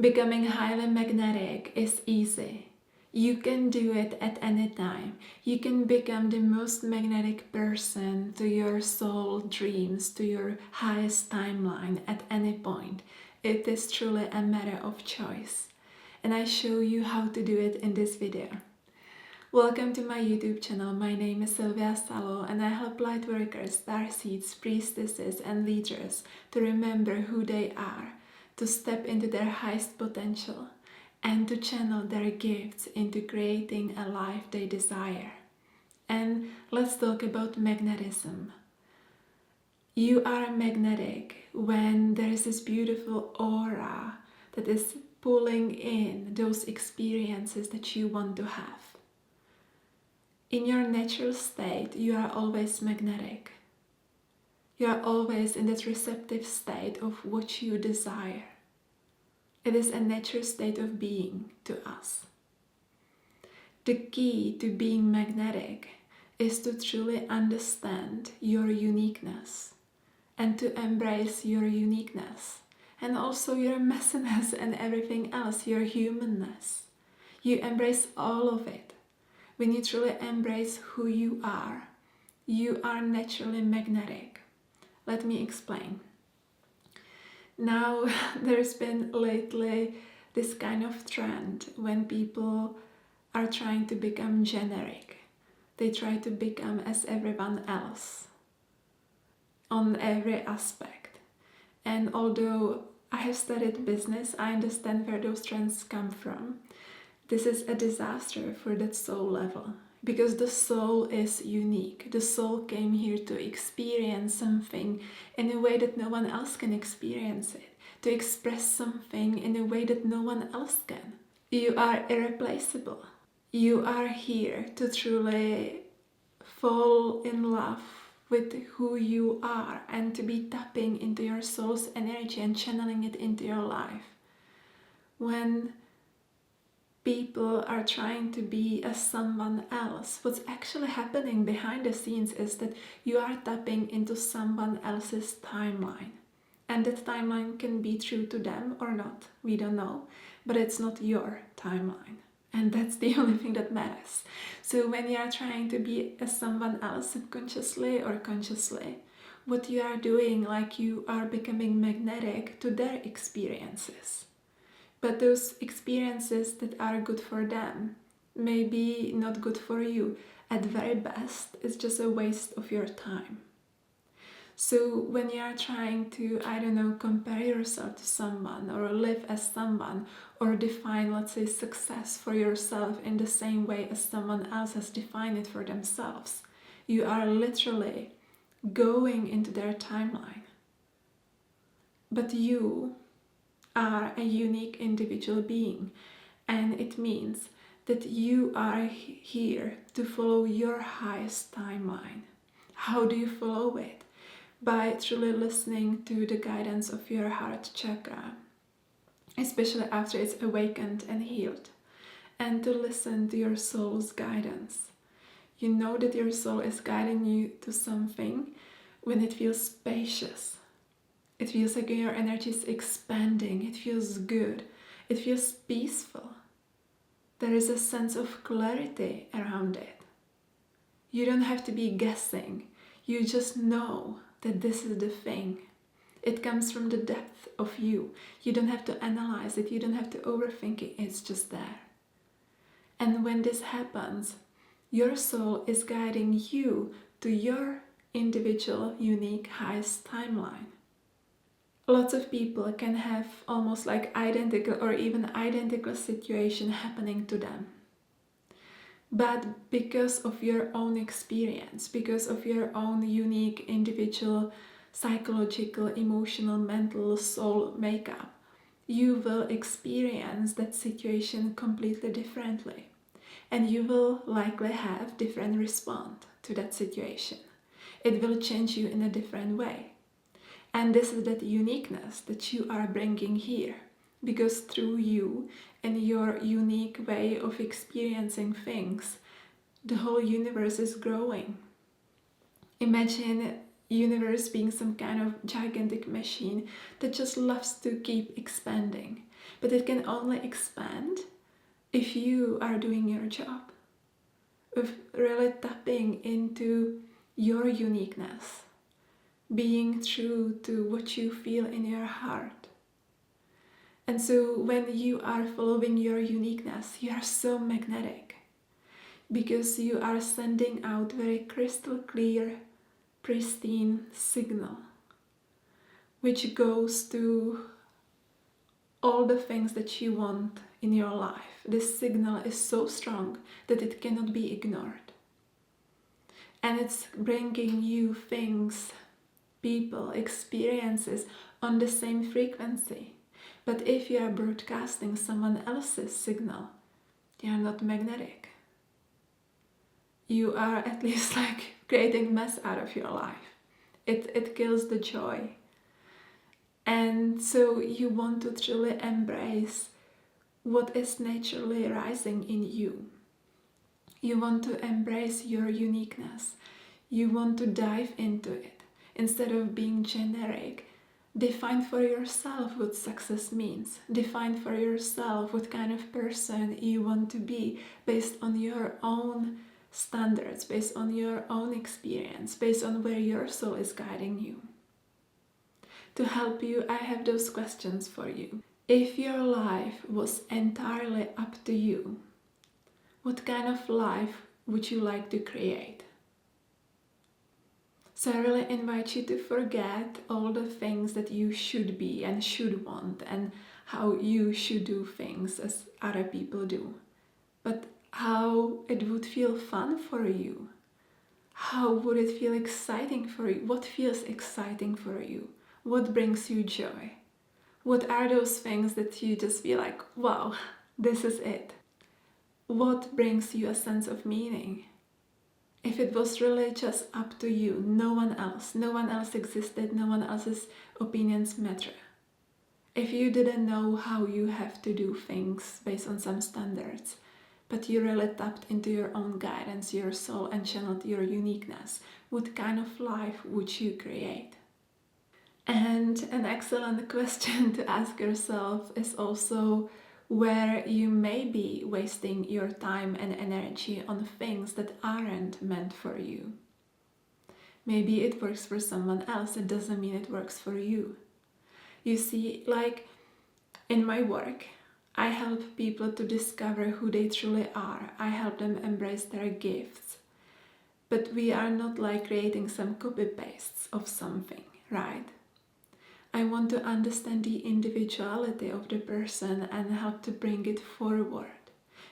Becoming highly magnetic is easy. You can do it at any time. You can become the most magnetic person to your soul dreams, to your highest timeline at any point. It is truly a matter of choice. And I show you how to do it in this video. Welcome to my YouTube channel. My name is Sylvia Salo and I help lightworkers, starseeds, priestesses and leaders to remember who they are, to step into their highest potential, and to channel their gifts into creating a life they desire. And let's talk about magnetism. You are magnetic when there is this beautiful aura that is pulling in those experiences that you want to have. In your natural state, you are always magnetic. You are always in that receptive state of what you desire. It is a natural state of being to us. The key to being magnetic is to truly understand your uniqueness and to embrace your uniqueness and also your messiness and everything else, your humanness. You embrace all of it. When you truly embrace who you are naturally magnetic. Let me explain. Now, there's been lately this kind of trend when people are trying to become generic. They try to become as everyone else on every aspect. And although I have studied business, I understand where those trends come from. This is a disaster for that soul level, because the soul is unique. The soul came here to experience something in a way that no one else can experience it, to express something in a way that no one else can. You are irreplaceable. You are here to truly fall in love with who you are and to be tapping into your soul's energy and channeling it into your life. When people are trying to be as someone else, what's actually happening behind the scenes is that you are tapping into someone else's timeline. And that timeline can be true to them or not, we don't know, but it's not your timeline. And that's the only thing that matters. So when you are trying to be as someone else subconsciously or consciously, what you are doing, like you are becoming magnetic to their experiences. But those experiences that are good for them may be not good for you. At very best, it's just a waste of your time. So when you are trying to, compare yourself to someone or live as someone or define, let's say, success for yourself in the same way as someone else has defined it for themselves, you are literally going into their timeline. But you are a unique individual being, and it means that you are here to follow your highest timeline. How do you follow it? By truly listening to the guidance of your heart chakra, especially after it's awakened and healed, and to listen to your soul's guidance. You know that your soul is guiding you to something when it feels spacious. It feels like your energy is expanding. It feels good. It feels peaceful. There is a sense of clarity around it. You don't have to be guessing. You just know that this is the thing. It comes from the depth of you. You don't have to analyze it. You don't have to overthink it. It's just there. And when this happens, your soul is guiding you to your individual, unique, highest timeline. Lots of people can have almost like identical or even identical situation happening to them. But because of your own experience, because of your own unique individual psychological, emotional, mental, soul makeup, you will experience that situation completely differently. And you will likely have different response to that situation. It will change you in a different way. And this is that uniqueness that you are bringing here, because through you and your unique way of experiencing things, the whole universe is growing. Imagine universe being some kind of gigantic machine that just loves to keep expanding. But it can only expand if you are doing your job, of really tapping into your uniqueness, being true to what you feel in your heart. And so when you are following your uniqueness, you are so magnetic because you are sending out very crystal clear, pristine signal, which goes to all the things that you want in your life. This signal is so strong that it cannot be ignored. And it's bringing you things, people, experiences on the same frequency. But if you are broadcasting someone else's signal, you are not magnetic. You are at least like creating mess out of your life. It kills the joy. And so you want to truly embrace what is naturally rising in you. You want to embrace your uniqueness. You want to dive into it. Instead of being generic, define for yourself what success means. Define for yourself what kind of person you want to be based on your own standards, based on your own experience, based on where your soul is guiding you. To help you, I have those questions for you. If your life was entirely up to you, what kind of life would you like to create? So I really invite you to forget all the things that you should be and should want and how you should do things as other people do. But how it would feel fun for you. How would it feel exciting for you? What feels exciting for you? What brings you joy? What are those things that you just feel like, wow, this is it? What brings you a sense of meaning? If it was really just up to you, no one else existed, no one else's opinions matter. If you didn't know how you have to do things based on some standards, but you really tapped into your own guidance, your soul, and channeled your uniqueness, what kind of life would you create? And an excellent question to ask yourself is also where you may be wasting your time and energy on things that aren't meant for you. Maybe it works for someone else, it doesn't mean it works for you. You see, like in my work, I help people to discover who they truly are. I help them embrace their gifts. But we are not like creating some copy-pastes of something, right? I want to understand the individuality of the person and help to bring it forward.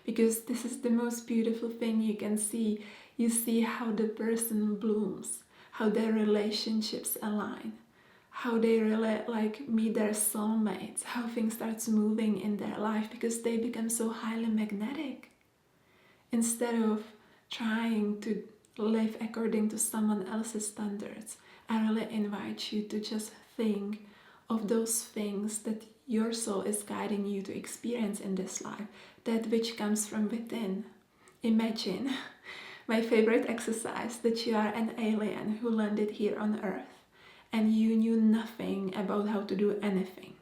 Because this is the most beautiful thing you can see. You see how the person blooms, how their relationships align, how they really like meet their soulmates, how things starts moving in their life because they become so highly magnetic. Instead of trying to live according to someone else's standards, I really invite you to just think of those things that your soul is guiding you to experience in this life, that which comes from within. Imagine my favorite exercise, that you are an alien who landed here on Earth and you knew nothing about how to do anything.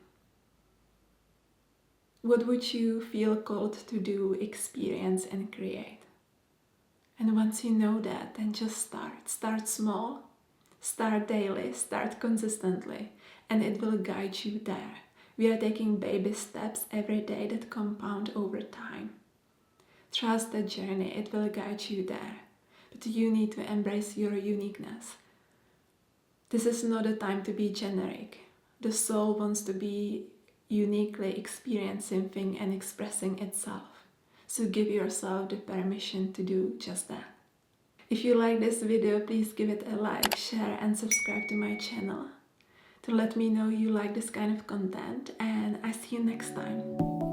What would you feel called to do, experience, and create? And once you know that, then just start. Start small, start daily, start consistently, and it will guide you there. We are taking baby steps every day that compound over time. Trust the journey, it will guide you there. But you need to embrace your uniqueness. This is not a time to be generic. The soul wants to be uniquely experiencing things and expressing itself. So give yourself the permission to do just that. If you like this video, please give it a like, share, and subscribe to my channel to let me know you like this kind of content, and I see you next time.